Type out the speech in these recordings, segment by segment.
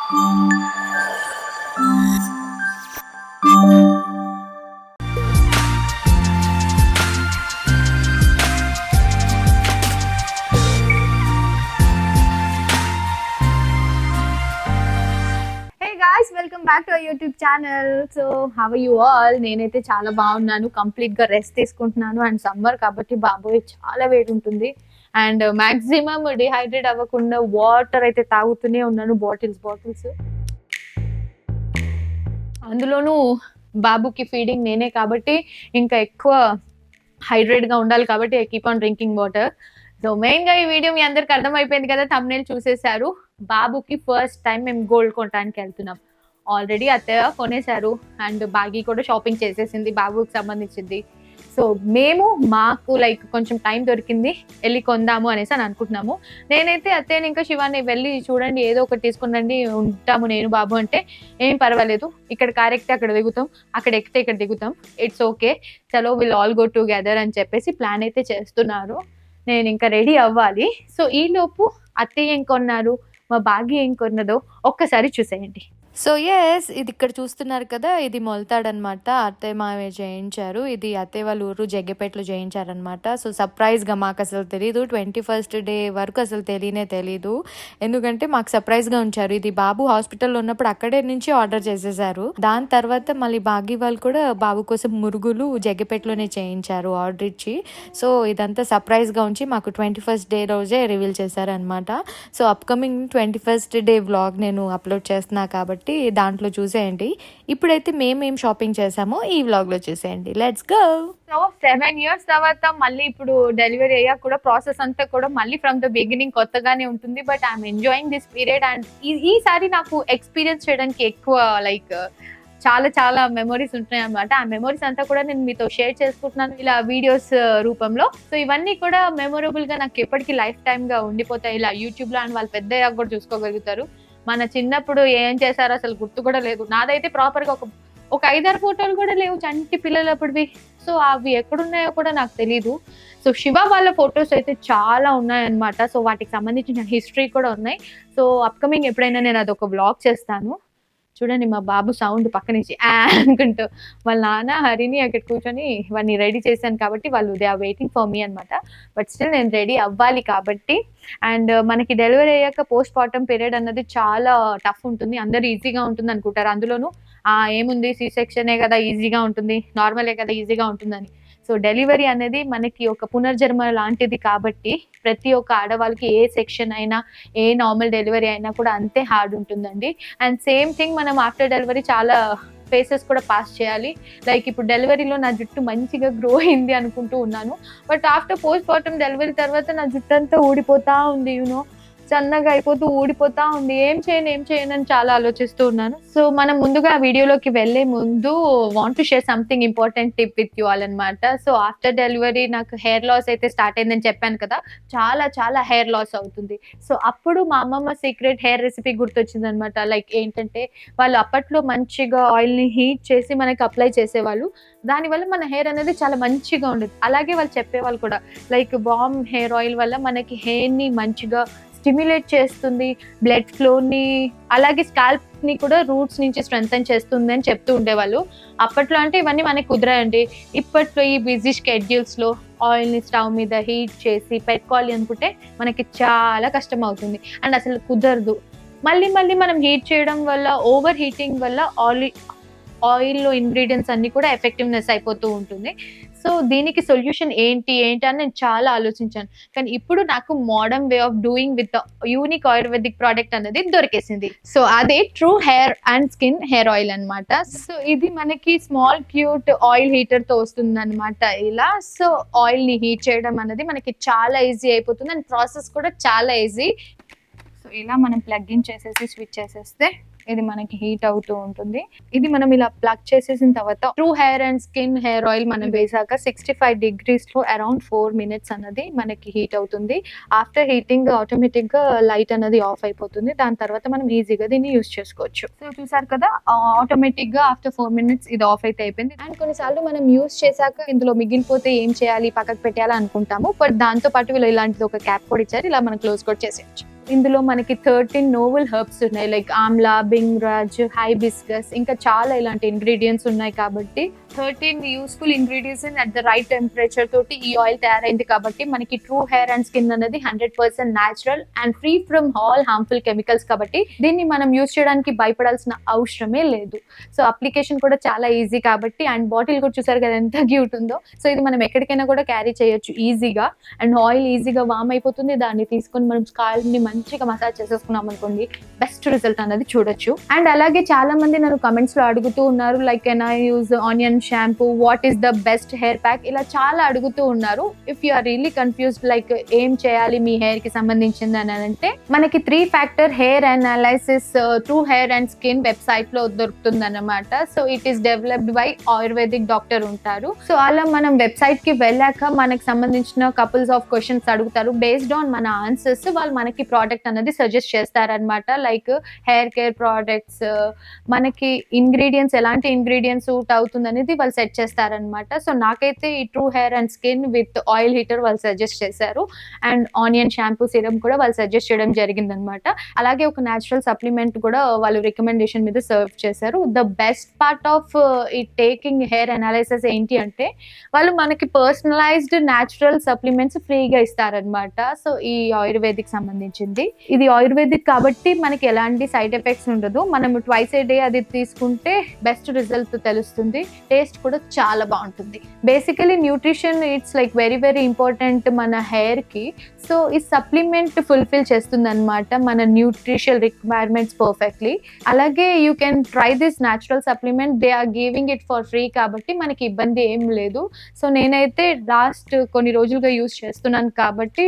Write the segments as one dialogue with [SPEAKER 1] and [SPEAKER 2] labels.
[SPEAKER 1] Welcome back to YouTube channel. So how are you all? నేనైతే చాలా బాగున్నాను, complete గా రెస్ట్ తీసుకుంటున్నాను. అండ్ సమ్మర్ కాబట్టి బాబోయ్ చాలా వేడి ఉంటుంది. అండ్ మాక్సిమం డిహైడ్రేట్ అవ్వకుండా వాటర్ అయితే తాగుతూనే ఉన్నాను, బాటిల్స్. అందులోనూ బాబుకి ఫీడింగ్ నేనే కాబట్టి ఇంకా ఎక్కువ హైడ్రేట్ గా ఉండాలి కాబట్టి I keep on drinking water. So main గా ఈ వీడియో మీ అందరికి అర్థమైపోయింది కదా, థంబ్నెయిల్ చూసేశారు. బాబుకి ఫస్ట్ టైం మేము గోల్డ్ కొనడానికి వెళ్తున్నాం. ఆల్రెడీ అత్తయ్య కొనేశారు అండ్ బాగి కూడా షాపింగ్ చేసేసింది బాబుకి సంబంధించింది. సో మేము మాకు లైక్ కొంచెం టైం దొరికింది, వెళ్ళి కొందాము అనేసి అని అనుకుంటున్నాము. నేనైతే అత్తయ్యని ఇంకా శివాన్ని వెళ్ళి చూడండి ఏదో ఒకటి తీసుకుని ఉంటాము నేను బాబు అంటే, ఏం పర్వాలేదు, ఇక్కడ కార్ ఎక్కితే అక్కడ దిగుతాం, అక్కడ ఎక్కితే ఇక్కడ దిగుతాం, ఇట్స్ ఓకే, చలో విల్ ఆల్ గో టుగెదర్ అని చెప్పేసి ప్లాన్ అయితే చేస్తున్నారు. నేను ఇంకా రెడీ అవ్వాలి. సో ఈలోపు అత్తయ్య ఏం కొన్నారు, మా బాగి ఏం కొన్నదో ఒక్కసారి చూసేయండి.
[SPEAKER 2] సో ఇది ఇక్కడ చూస్తున్నారు కదా, ఇది మొలతాడనమాట. అత్తయ్య మావయ్య చేయించారు. ఇది అత్తయ్య వాళ్ళ ఊరు జగ్గపేటలో చేయించారనమాట. సో సర్ప్రైజ్గా మాకు అసలు తెలీదు, 21st డే వరకు అసలు తెలీదు. ఎందుకంటే మాకు సర్ప్రైజ్గా ఉంచారు. ఇది బాబు హాస్పిటల్లో ఉన్నప్పుడు అక్కడే నుంచి ఆర్డర్ చేసేసారు. దాని తర్వాత మళ్ళీ బాగి వాళ్ళు కూడా బాబు కోసం మురుగులు జగ్గపేటలోనే చేయించారు ఆర్డర్ ఇచ్చి. సో ఇదంతా సర్ప్రైజ్గా ఉంచి మాకు 21st డే రోజే రివీల్ చేశారనమాట. So upcoming 21st day vlog నేను అప్లోడ్ చేస్తున్నా కాబట్టి దాంట్లో చూసేయండి. ఇప్పుడైతే మేమేం షాపింగ్ చేసామో ఈ వ్లాగ్ లో చూసేయండి. Let's go.
[SPEAKER 1] సో 7 years తర్వాత మళ్ళీ ఇప్పుడు డెలివరీ అయ్యాక కూడా ప్రాసెస్ అంతా కూడా మళ్ళీ ఫ్రమ్ ద బిగినింగ్ కొత్తగానే ఉంటుంది. But I'm enjoying this period. And ఈసారి నాకు ఎక్స్పీరియన్స్ చేయడానికి ఎక్కువ లైక్ చాలా మెమరీస్ ఉంటున్నాయి అనమాట. ఆ మెమరీస్ అంతా కూడా నేను మీతో షేర్ చేసుకుంటున్నాను ఇలా వీడియోస్ రూపంలో. సో ఇవన్నీ కూడా మెమొరబుల్ గా నాకు ఎప్పటికీ లైఫ్ టైమ్ గా ఉండిపోతాయి ఇలా యూట్యూబ్ లో. అండ్ వాళ్ళు పెద్దయ్యాక కూడా చూసుకోగలుగుతారు. మన చిన్నప్పుడు ఏం చేశారో అసలు గుర్తు కూడా లేదు. నాదైతే ప్రాపర్ గా ఒక 5-6 ఫోటోలు కూడా లేవు చంటి పిల్లలప్పుడువి. సో అవి ఎక్కడున్నాయో కూడా నాకు తెలీదు. సో శివ వాళ్ళ ఫొటోస్ అయితే చాలా ఉన్నాయన్నమాట. సో వాటికి సంబంధించిన హిస్టరీ కూడా ఉన్నాయి. సో అప్కమింగ్ ఎప్పుడైనా నేను అదొక వ్లాగ్ చేస్తాను. చూడండి మా బాబు సౌండ్ పక్క నుంచి అనుకుంటూ, వాళ్ళ నాన్న హరిని అక్కడ కూర్చొని వాడిని రెడీ చేశాను కాబట్టి వాళ్ళు they are waiting for me అనమాట. బట్ స్టిల్ నేను రెడీ అవ్వాలి కాబట్టి. అండ్ మనకి డెలివరీ అయ్యాక పోస్ట్ పార్టమ్ పీరియడ్ అన్నది చాలా టఫ్ ఉంటుంది. అందరూ ఈజీగా ఉంటుంది అనుకుంటారు. అందులోనూ ఏముంది సి సెక్షనే కదా ఈజీగా ఉంటుంది, నార్మలే కదా ఈజీగా ఉంటుందని. సో డెలివరీ అనేది మనకి ఒక పునర్జన్మ లాంటిది కాబట్టి ప్రతి ఒక్క ఆడవాళ్ళకి ఏ సెక్షన్ అయినా ఏ నార్మల్ డెలివరీ అయినా కూడా అంతే హార్డ్ ఉంటుందండి. అండ్ సేమ్ థింగ్ మనం ఆఫ్టర్ డెలివరీ చాలా ఫేసెస్ కూడా పాస్ చేయాలి. లైక్ ఇప్పుడు డెలివరీలో నా జుట్టు మంచిగా గ్రో అయింది అనుకుంటూ ఉన్నాను. But after post partum delivery తర్వాత నా జుట్టు అంతా ఊడిపోతా ఉంది, సన్నగా అయిపోతూ ఊడిపోతా ఉంది. ఏం చేయను అని చాలా ఆలోచిస్తూ ఉన్నాను. సో మనం ముందుగా వీడియోలోకి వెళ్లే ముందు want to share something important tip with you all అనమాట. సో ఆఫ్టర్ డెలివరీ నాకు హెయిర్ లాస్ అయితే స్టార్ట్ అయిందని చెప్పాను కదా, చాలా హెయిర్ లాస్ అవుతుంది. సో అప్పుడు మా అమ్మమ్మ సీక్రెట్ హెయిర్ రెసిపీ గుర్తొచ్చింది అనమాట. లైక్ ఏంటంటే వాళ్ళు అప్పట్లో మంచిగా ఆయిల్ ని హీట్ చేసి మనకి అప్లై చేసేవాళ్ళు. దానివల్ల మన హెయిర్ అనేది చాలా మంచిగా ఉండేది. అలాగే వాళ్ళు చెప్పేవాళ్ళు కూడా లైక్ వామ్ హెయిర్ ఆయిల్ వల్ల మనకి హెయిర్ ని మంచిగా స్టిమ్యులేట్ చేస్తుంది, బ్లడ్ ఫ్లోని, అలాగే స్కాల్ప్ ని కూడా రూట్స్ నుంచి స్ట్రెంథెన్ చేస్తుంది అని చెప్తూ ఉండేవాళ్ళు. అప్పట్లో అంటే ఇవన్నీ మనకి కుదరాయండి. ఇప్పట్లో ఈ బిజీ స్కెడ్యూల్స్ లో ఆయిల్ ని స్టవ్ మీద హీట్ చేసి పెట్టుకోవాలి అనుకుంటే మనకి చాలా కష్టం అవుతుంది అండ్ అసలు కుదరదు. మళ్ళీ మనం హీట్ చేయడం వల్ల, ఓవర్ హీటింగ్ వల్ల ఆయిల్లో ఇంగ్రీడియంట్స్ అన్ని కూడా ఎఫెక్టివ్నెస్ అయిపోతూ ఉంటుంది. సో దీనికి సొల్యూషన్ ఏంటి అని నేను చాలా ఆలోచించాను. కానీ ఇప్పుడు నాకు modern way of doing with unique ayurvedic product అనేది దొరికేసింది. సో అదే true hair and skin hair oil అనమాట. సో ఇది మనకి స్మాల్ క్యూట్ ఆయిల్ హీటర్ తో వస్తుంది అనమాట ఇలా. సో ఆయిల్ ని హీట్ చేయడం అనేది మనకి చాలా ఈజీ అయిపోతుంది అండ్ ప్రాసెస్ కూడా చాలా ఈజీ. సో ఇలా మనం ప్లగ్ ఇన్ చేసేసి స్విచ్ చేసేస్తే ఇది మనకి హీట్ అవుతూ ఉంటుంది. ఇది మనం ఇలా ప్లగ్ చేసేసిన తర్వాత true hair and skin hair oil మనం వేసాక 65 degrees లో అరౌండ్ 4 minutes అన్నది మనకి హీట్ అవుతుంది. ఆఫ్టర్ హీటింగ్ ఆటోమేటిక్ గా లైట్ అనేది ఆఫ్ అయిపోతుంది. దాని తర్వాత మనం ఈజీగా దీన్ని యూజ్ చేసుకోవచ్చు. సో చూసారు కదా, ఆటోమేటిక్ గా ఆఫ్టర్ 4 minutes ఇది ఆఫ్ అయితే అయిపోయింది. అండ్ కొన్నిసార్లు మనం యూజ్ చేశాక ఇందులో మిగిలిపోతే ఏం చేయాలి, పక్కకు పెట్టాలి అనుకుంటాము. బట్ దాంతో పాటు వీళ్ళు ఇలాంటిది ఒక క్యాప్ కూడా ఇచ్చారు, ఇలా మనం క్లోజ్ కూడా చేసేయచ్చు. ఇందులో మనకి 13 నోవెల్ హెర్బ్స్ ఉన్నాయి, లైక్ ఆమ్లా, బింగ్రాజ్, హైబిస్కస్, ఇంకా చాలా ఇలాంటి ఇంగ్రీడియంట్స్ ఉన్నాయి. కాబట్టి 13 useful ingredients at the right temperature తోటి ఈ ఆయిల్ తయారైంది. కాబట్టి మనకి ట్రూ హెయిర్ అండ్ స్కిన్ అనేది 100% natural and free from all harmful chemicals. కాబట్టి దీన్ని మనం యూస్ చేయడానికి భయపడాల్సిన అవసరమే లేదు. సో అప్లికేషన్ కూడా చాలా ఈజీ కాబట్టి, అండ్ బాటిల్ కూడా చూసారు కదా ఎంత క్యూట్ ఉందో. సో ఇది మనం ఎక్కడికైనా కూడా క్యారీ చేయొచ్చు ఈజీగా, అండ్ ఆయిల్ ఈజీగా వామ్ అయిపోతుంది. దాన్ని తీసుకొని మనం స్కాల్ప్ ని మంచిగా మసాజ్ చేసేసుకున్నాం అనుకోండి, బెస్ట్ రిజల్ట్ అనేది చూడొచ్చు. అండ్ అలాగే చాలా మంది నన్ను కమెంట్స్ లో అడుగుతూ ఉన్నారు, like can I use onion shampoo, what is the best hair pack, ఇలా చాలా అడుగుతూ ఉన్నారు. If you are really confused like ఏం చేయాలి మీ హెయిర్ కి సంబంధించింది అని అంటే, మనకి 3 factor hair analysis true hair and skin website లో దొరుకుతుంది అన్నమాట. So it is developed by ayurvedic doctor ఉంటారు. సో అలా మనం వెబ్సైట్ కి వెళ్ళాక మనకి సంబంధించిన కపుల్స్ ఆఫ్ క్వశ్చన్స్ అడుగుతారు. బేస్డ్ ఆన్ మన ఆన్సర్స్ వాళ్ళు మనకి ప్రోడక్ట్ అనేది సజెస్ట్ చేస్తారనమాట. లైక్ హెయిర్ కేర్ ప్రోడక్ట్స్, మనకి ఇంగ్రీడియంట్స్ ఎలాంటి ఇంగ్రీడియంట్స్ సూట్ అవుతుంది అనేది వాళ్ళు సెట్ చేస్తారనమాట. సో నాకైతే ఈ true hair and skin with oil heater వాళ్ళు సజెస్ట్ చేశారు, అండ్ ఆనియన్ షాంపూ సిరం కూడా వాళ్ళు సజెస్ట్ చేయడం జరిగిందనమాట. అలాగే ఒక న్యాచురల్ సప్లిమెంట్ కూడా వాళ్ళు రికమెండేషన్ మీద సర్వ్ చేశారు. ద బెస్ట్ పార్ట్ ఆఫ్ ఈ టేకింగ్ హెయిర్ అనాలిసిస్ ఏంటి అంటే, వాళ్ళు మనకి పర్సనలైజ్డ్ న్యాచురల్ సప్లిమెంట్స్ ఫ్రీగా ఇస్తారనమాట. సో ఈ ఆయుర్వేదిక్ సంబంధించింది, ఇది ఆయుర్వేదిక్ కాబట్టి మనకి ఎలాంటి సైడ్ ఎఫెక్ట్స్ ఉండదు. మనం ట్వైస్ ఏ డే అది తీసుకుంటే బెస్ట్ రిజల్ట్ తెలుస్తుంది. టేస్ట్ కూడా చాలా బాగుంటుంది. Basically nutrition it's like very very important మన హెయిర్ కి. సో ఈ సప్లిమెంట్ ఫుల్ఫిల్ చేస్తుంది అనమాట మన న్యూట్రిషనల్ రిక్వైర్మెంట్స్ పర్ఫెక్ట్లీ. అలాగే you can try this natural supplement, they are giving it for free కాబట్టి మనకి ఇబ్బంది ఏం లేదు. సో నేనైతే లాస్ట్ కొన్ని రోజులుగా యూస్ చేస్తున్నాను కాబట్టి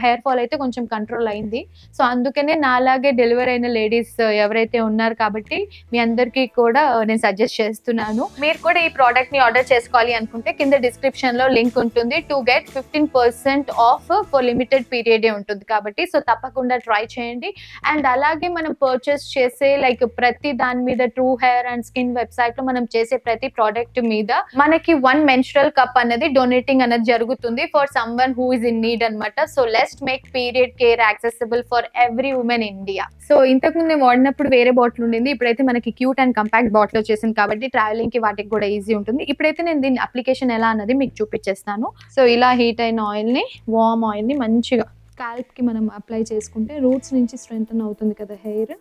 [SPEAKER 1] హెయిర్ ఫాల్ అయితే కొంచెం కంట్రోల్ అయింది. సో అందుకనే నాలాగే డెలివరీ అయిన లేడీస్ ఎవరైతే ఉన్నారు కాబట్టి మీ అందరికీ కూడా నేను సజెస్ట్ చేస్తున్నాను. మీరు కూడా ఈ ప్రోడక్ట్ ని ఆర్డర్ చేసుకోవాలి అనుకుంటే కింద డిస్క్రిప్షన్ లో లింక్ ఉంటుంది. To get 15% of for limited period ఉంటుంది కాబట్టి, సో తప్పకుండా ట్రై చేయండి. అండ్ అలాగే మనం పర్చేస్ చేసే లైక్ ప్రతి దాని మీద true hair and skin website లో మనం చేసే ప్రతి ప్రోడక్ట్ మీద మనకి 1 మెన్స్ట్రల్ కప్ అనేది డొనేటింగ్ అనేది జరుగుతుంది for someone who is in need అనమాట. So let's make period care accessible for every women in India. So ఇంతకు ముందు నేను వాడినప్పుడు వేరే బాటిల్ ఉండింది, ఇప్పుడైతే మనకి క్యూట్ అండ్ కంపాక్ట్ బాటిల్ వచ్చేసింది కాబట్టి ట్రావెలింగ్ కి వాటికి కూడా ఈజీ ఉంటుంది. ఇప్పుడైతే నేను దీని అప్లికేషన్ ఎలా అన్నది మీకు చూపించేస్తాను. సో ఇలా హీట్ అయిన ఆయిల్ ని, వార్మ్ ఆయిల్ ని మంచిగా స్కాల్ప్ కి మనం అప్లై చేసుకుంటే రూట్స్ నుంచి స్ట్రెంథెన్ అవుతుంది కదా హెయిర్.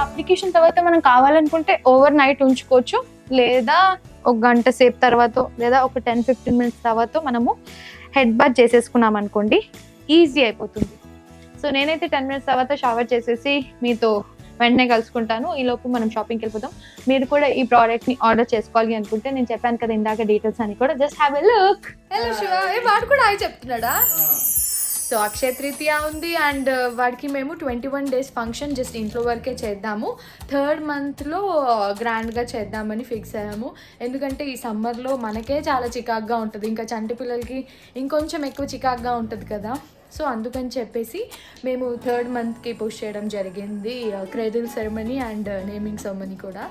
[SPEAKER 1] అప్లికేషన్ తర్వాత మనం కావాలనుకుంటే ఓవర్ నైట్ ఉంచుకోవచ్చు, లేదా ఒక గంట సేపు తర్వాత, లేదా ఒక 10-15 మినిట్స్ తర్వాత మనము హెడ్ బాత్ చేసేసుకున్నాం అనుకోండి, ఈజీ అయిపోతుంది. సో నేనైతే 10 మినిట్స్ తర్వాత షవర్ చేసేసి మీతో వెంటనే కలుసుకుంటాను. ఈ లోపు మనం షాపింగ్కి వెళ్ళిపోతాం. మీరు కూడా ఈ ప్రోడక్ట్ ని ఆర్డర్ చేసుకోవాలి అనుకుంటే నేను చెప్పాను కదా ఇందాక డీటెయిల్స్ అని కూడా just have a look.
[SPEAKER 2] Hello Shiva, వాడు కూడా హాయ్ చెప్తున్నాడా? సో అక్షయ తృతీయ ఉంది అండ్ వాడికి మేము 21 days ఫంక్షన్ జస్ట్ ఇంట్లో వరకే చేద్దాము. 3rd monthలో గ్రాండ్గా చేద్దామని ఫిక్స్ అయ్యాము. ఎందుకంటే ఈ సమ్మర్లో మనకే చాలా చికాగ్గా ఉంటుంది, ఇంకా చంటి పిల్లలకి ఇంకొంచెం ఎక్కువ చికాగ్గా ఉంటుంది కదా. సో అందుకని చెప్పేసి మేము 3rd monthకి పుష్ చేయడం జరిగింది, cradle ceremony and naming ceremony కూడా.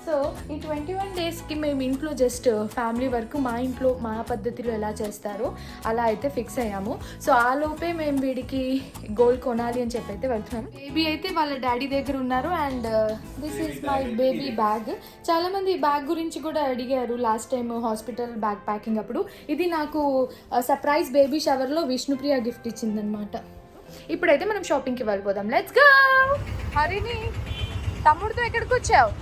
[SPEAKER 2] సో ఈ 21 daysకి మేము ఇంట్లో జస్ట్ ఫ్యామిలీ వరకు మా ఇంట్లో మా పద్ధతిలో ఎలా చేస్తారో అలా అయితే ఫిక్స్ అయ్యాము. సో ఆ లోపే మేము వీడికి గోల్డ్ కొనాలి అని చెప్పి అయితే వెళ్తున్నాం. బేబీ అయితే వాళ్ళ డాడీ దగ్గర ఉన్నారు and this is my baby bag. చాలామంది ఈ బ్యాగ్ గురించి కూడా అడిగారు last time hospital bag packing అప్పుడు. ఇది నాకు సర్ప్రైజ్ బేబీ షవర్లో విష్ణుప్రియ గిఫ్ట్ ఇచ్చిందనమాట. ఇప్పుడైతే మనం షాపింగ్కి వెళ్ళిపోదాం. Let's go. హరిని, తమ్ముడితో ఎక్కడికి వచ్చావు?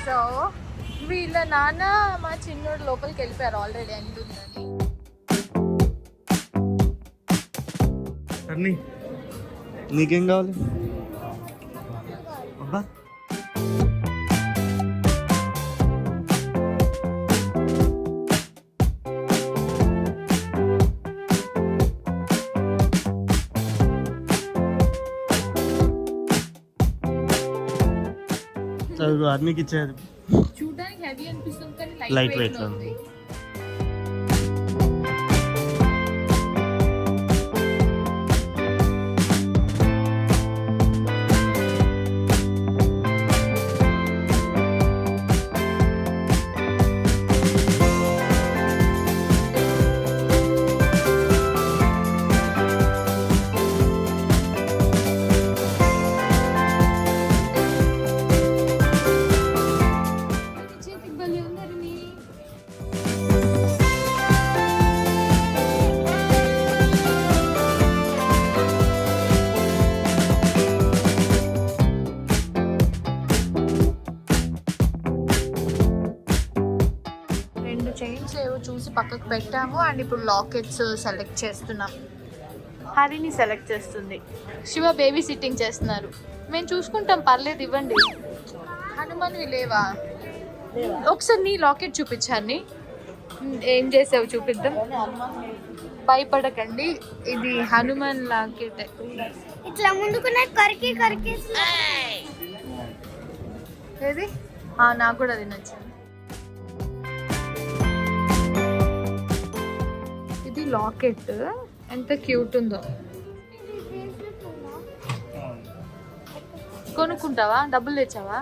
[SPEAKER 2] సో వీళ్ళ నాన్న మా చిన్నోడు లోపలికి వెళ్ళిపోయారు ఆల్రెడీ అందుందని.
[SPEAKER 3] నీకేం కావాలి? అబ్బా అన్నికి ఇచ్చేది
[SPEAKER 1] చూడడానికి హెవీ అనిపిస్తుంది కానీ
[SPEAKER 3] లైట్ వెయిట్ ఉంది.
[SPEAKER 1] చైన్స్ ఏవో చూసి పక్కకు పెట్టాము అండ్ ఇప్పుడు లాకెట్స్ సెలెక్ట్ చేస్తున్నాం. హరిని సెలెక్ట్ చేస్తుంది, శివ బేబీ సిట్టింగ్ చేస్తున్నారు. మేము చూసుకుంటాం, పర్లేదు ఇవ్వండి. హనుమాన్వి లేవా? ఒకసారి నీ లాకెట్ చూపించాన్ని, ఏం చేసావు చూపిద్దాం. భయపడకండి, ఇది హనుమాన్ లాకెట్.
[SPEAKER 4] ఇట్లా ముందుకున్న కరికి కరికి
[SPEAKER 1] ఏది నాకు కూడా అది నచ్చింది. ఇది లాకెట్ ఎంత క్యూట్ ఉందో. కొనుక్కుంటావా? డబ్బులు తెచ్చావా?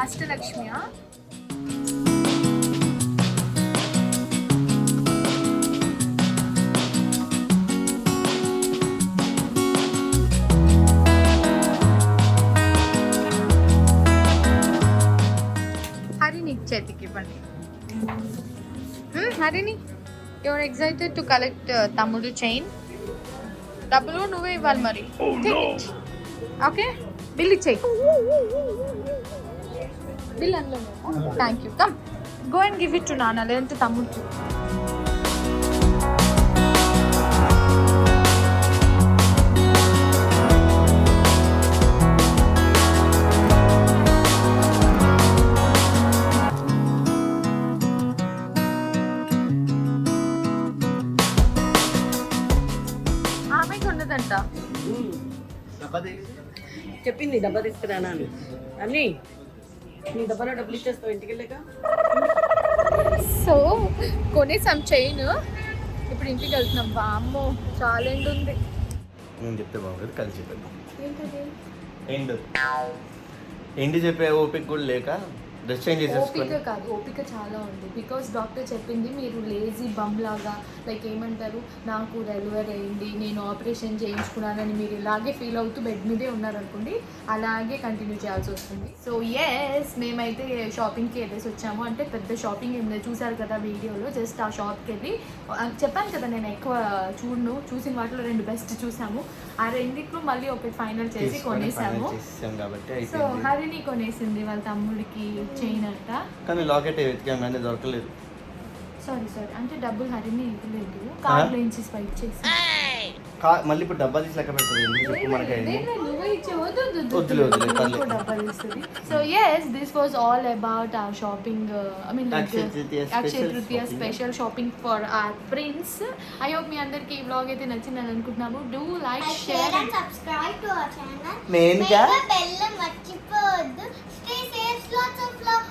[SPEAKER 1] అష్టలక్ష్మియా? హరిని చేతికి ఇవ్వండి. హరిని, యువర్ ఎక్సైటెడ్ టు కలెక్ట్ తమ్ముడు చైన్. డబ్బులు నువ్వే ఇవ్వాలి మరి. ఓకే, బిల్ ఇచ్చేయి. బిల్ అందులో. Thank you. Come, go and give it to నాన్న, లేదంటే తమ్ముడు. ఆమెకు ఉన్నదంట.
[SPEAKER 5] చెప్పింది డబ్బా తీసుకురానా అని. అన్నీ నీ డబ్బాలో డబ్బులు ఇచ్చేస్తావు ఇంటికి వెళ్ళాక.
[SPEAKER 1] సో కొనేసాం చైన్, ఇప్పుడు ఇంటికి వెళ్తున్నాం. అమ్మో చాలా ఎండ్ ఉంది.
[SPEAKER 3] నేను చెప్తే బాగుంటుంది, కలిసి చెప్పేద్దాం.
[SPEAKER 1] ఏంటది?
[SPEAKER 3] ఎండి చెప్పే ఓపిక కూడా లేక డ్రెస్ చేంజ్ చేసేసుకొని.
[SPEAKER 1] ఓపిక కాదు, ఓపిక చాలా ఉంది. బికాస్ డాక్టర్ చెప్పింది మీరు లేజీ బమ్ లాగా, లైక్ ఏమంటారు, నాకు డెలివరీ అయింది, నేను ఆపరేషన్ చేయించుకున్నానని మీరు ఇలాగే ఫీల్ అవుతూ బెడ్ మీదే ఉన్నారనుకోండి, అలాగే కంటిన్యూ చేయాల్సి వస్తుంది. సో ఎస్, మేమైతే షాపింగ్కి వెళ్ళేసి వచ్చాము. అంటే పెద్ద షాపింగ్ ఏం లేదు, చూసారు కదా వీడియోలో. జస్ట్ ఆ షాప్కి వెళ్ళి, చెప్పాను కదా నేను ఎక్కువ చూసిన వాటిలో 2 బెస్ట్ చూసాము. ఆ రెండిట్లో మళ్ళీ ఒకటి ఫైనల్ చేసి కొనేసాము. సో హరిని కొనేసింది వాళ్ళ తమ్ముడికి చైన్ అంట.
[SPEAKER 3] కానీ లాకెట్ వెతికాం కానీ దొరకలేదు.
[SPEAKER 1] సారీ అంటే డబ్బులు హరిని ఇవ్వలేదు, కార్డులో నుంచి స్వైప్ చేసి.
[SPEAKER 3] మళ్ళీ ఇప్పుడు డబ్బా తీసి లెక్క పెడుతుంది. ఎందుకు చెప్పు మనకైంది.
[SPEAKER 1] నువ్వే ఇచ్చేవద్దు,
[SPEAKER 3] డబ్బా
[SPEAKER 1] ఇస్తుంది. So yes, this was all about our shopping. I mean Akshaya Tritiya special shopping for our friends. I hope మీ అందరికి ఈ వ్లాగ్ అయితే నచ్చిందని అనుకుంటున్నాము. Do like, share
[SPEAKER 4] and subscribe to our channel.
[SPEAKER 3] మెయిన్గా
[SPEAKER 4] బెల్ మర్చిపోవద్దు. Stay safe, lots of love.